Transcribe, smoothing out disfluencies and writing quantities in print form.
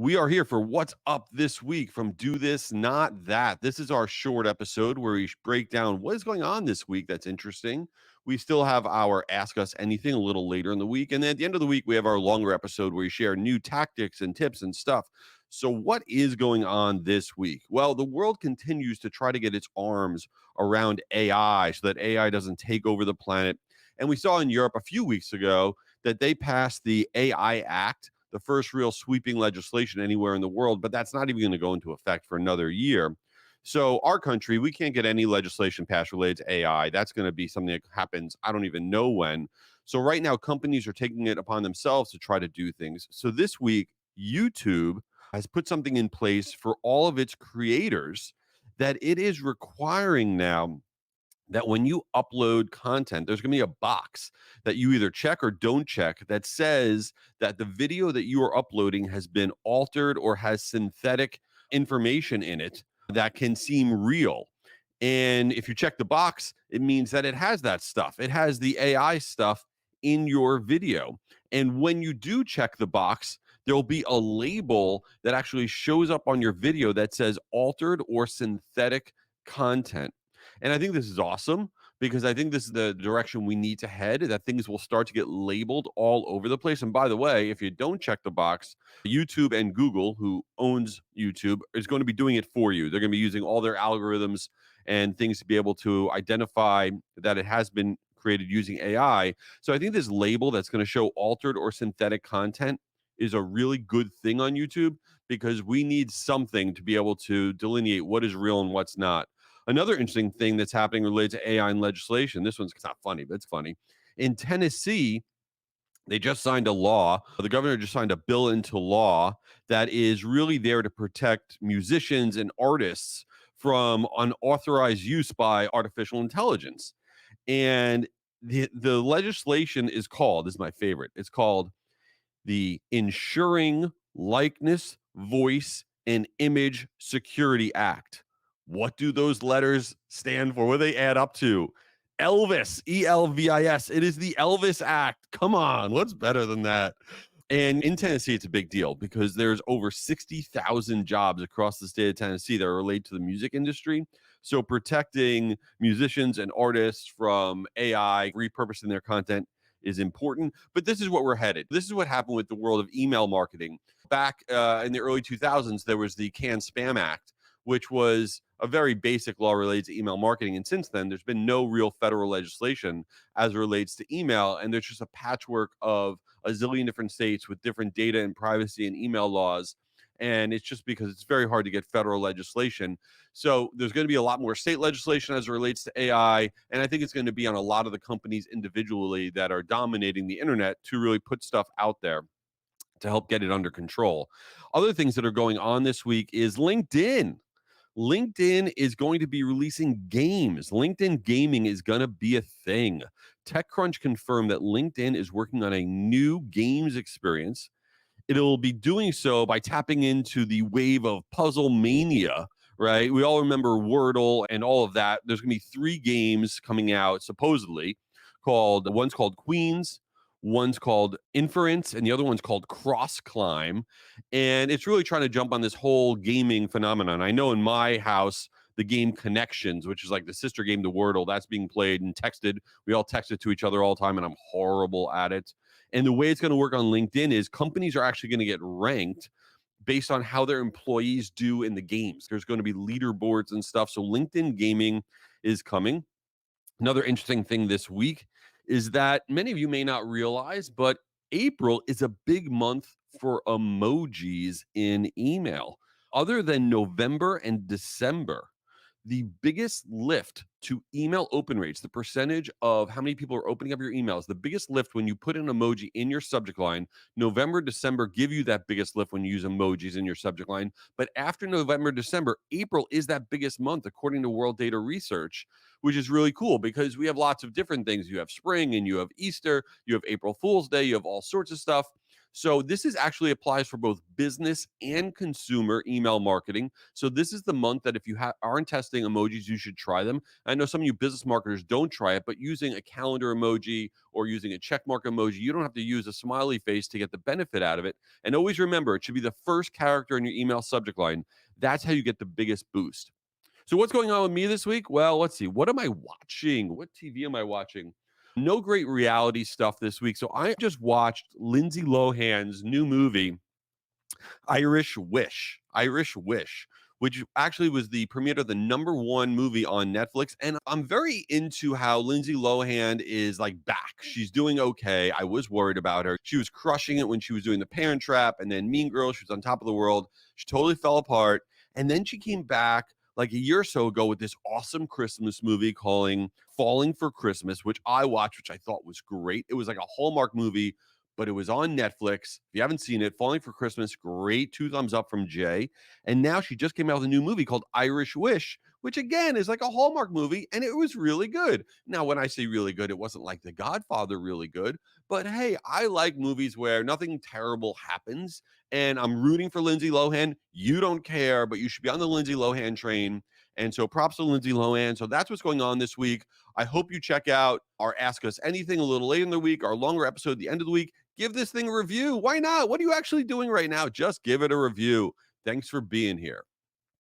We are here for What's Up This Week from Do This, Not That. This is our short episode where we break down what is going on this week that's interesting. We still have our Ask Us Anything a little later in the week. And then at the end of the week, we have our longer episode where we share new tactics and tips and stuff. So, what is going on this week? Well, the world continues to try to get its arms around AI so that AI doesn't take over the planet. And we saw in Europe a few weeks ago that they passed the AI Act, the first real sweeping legislation anywhere in the world, but that's not even going to go into effect for another year. So our country, we can't get any legislation passed related to AI. That's going to be something that happens, I don't even know when. So right now, companies are taking it upon themselves to try to do things. So this week, YouTube has put something in place for all of its creators that it is requiring now that when you upload content, there's going to be a box that you either check or don't check that says that the video that you are uploading has been altered or has synthetic information in it that can seem real. And if you check the box, it means that it has that stuff. It has the AI stuff in your video. And when you do check the box, there'll be a label that actually shows up on your video that says altered or synthetic content. And I think this is awesome because I think this is the direction we need to head, that things will start to get labeled all over the place. And by the way, if you don't check the box, YouTube and Google, who owns YouTube, is going to be doing it for you. They're going to be using all their algorithms and things to be able to identify that it has been created using AI. So I think this label that's going to show altered or synthetic content is a really good thing on YouTube because we need something to be able to delineate what is real and what's not. Another interesting thing that's happening related to AI and legislation, this one's not funny, but it's funny. In Tennessee, they just signed a law. The governor just signed a bill into law that is really there to protect musicians and artists from unauthorized use by artificial intelligence. And the legislation is called, this is my favorite, it's called the Ensuring Likeness, Voice, and Image Security Act. What do those letters stand for? What do they add up to? Elvis, Elvis. It is the Elvis Act. Come on, what's better than that? And in Tennessee, it's a big deal because there's over 60,000 jobs across the state of Tennessee that are related to the music industry. So protecting musicians and artists from AI repurposing their content is important. But this is what we're headed. This is what happened with the world of email marketing. Back in the early 2000s, there was the Can Spam Act, which was a very basic law related to email marketing. And since then, there's been no real federal legislation as it relates to email. And there's just a patchwork of a zillion different states with different data and privacy and email laws. And it's just because it's very hard to get federal legislation. So there's going to be a lot more state legislation as it relates to AI. And I think it's going to be on a lot of the companies individually that are dominating the internet to really put stuff out there to help get it under control. Other things that are going on this week is LinkedIn. LinkedIn is going to be releasing games. LinkedIn gaming is going to be a thing. TechCrunch confirmed that LinkedIn is working on a new games experience. It'll be doing so by tapping into the wave of puzzle mania, right? We all remember Wordle and all of that. There's going to be 3 games coming out, supposedly, one's called Queens, one's called Inference, and the other one's called Cross Climb. And it's really trying to jump on this whole gaming phenomenon. I know in my house, the game Connections, which is like the sister game to Wordle, that's being played and texted. We all text it to each other all the time, and I'm horrible at it. And the way it's going to work on LinkedIn is companies are actually going to get ranked based on how their employees do in the games. There's going to be leaderboards and stuff. So LinkedIn gaming is coming. Another interesting thing this week is that many of you may not realize, but April is a big month for emojis in email. Other than November and December, the biggest lift to email open rates, the percentage of how many people are opening up your emails, the biggest lift when you put an emoji in your subject line. November, December give you that biggest lift when you use emojis in your subject line. But after November, December, April is that biggest month, according to World Data Research, which is really cool because we have lots of different things. You have spring and you have Easter, you have April Fool's Day, you have all sorts of stuff. So this is actually applies for both business and consumer email marketing. So this is the month that if you aren't testing emojis, you should try them. I know some of you business marketers don't try it, but using a calendar emoji or using a check mark emoji, you don't have to use a smiley face to get the benefit out of it. And always remember, it should be the first character in your email subject line. That's how you get the biggest boost. So what's going on with me this week? Well, let's see. What am I watching? What TV am I watching? No great reality stuff this week. So I just watched Lindsay Lohan's new movie, Irish Wish, which actually was the premiere of the number one movie on Netflix. And I'm very into how Lindsay Lohan is like back. She's doing okay. I was worried about her. She was crushing it when she was doing The Parent Trap and then Mean Girls. She was on top of the world. She totally fell apart. And then she came back like a year or so ago with this awesome Christmas movie calling Falling for Christmas, which I watched, which I thought was great. It was like a Hallmark movie, but it was on Netflix. If you haven't seen it, Falling for Christmas, great. 2 thumbs up from Jay. And now she just came out with a new movie called Irish Wish, which again is like a Hallmark movie, and it was really good. Now, when I say really good, it wasn't like The Godfather really good, but hey, I like movies where nothing terrible happens, and I'm rooting for Lindsay Lohan. You don't care, but you should be on the Lindsay Lohan train. And so props to Lindsay Lohan. So that's what's going on this week. I hope you check out our Ask Us Anything a little later in the week, our longer episode at the end of the week. Give this thing a review. Why not? What are you actually doing right now? Just give it a review. Thanks for being here.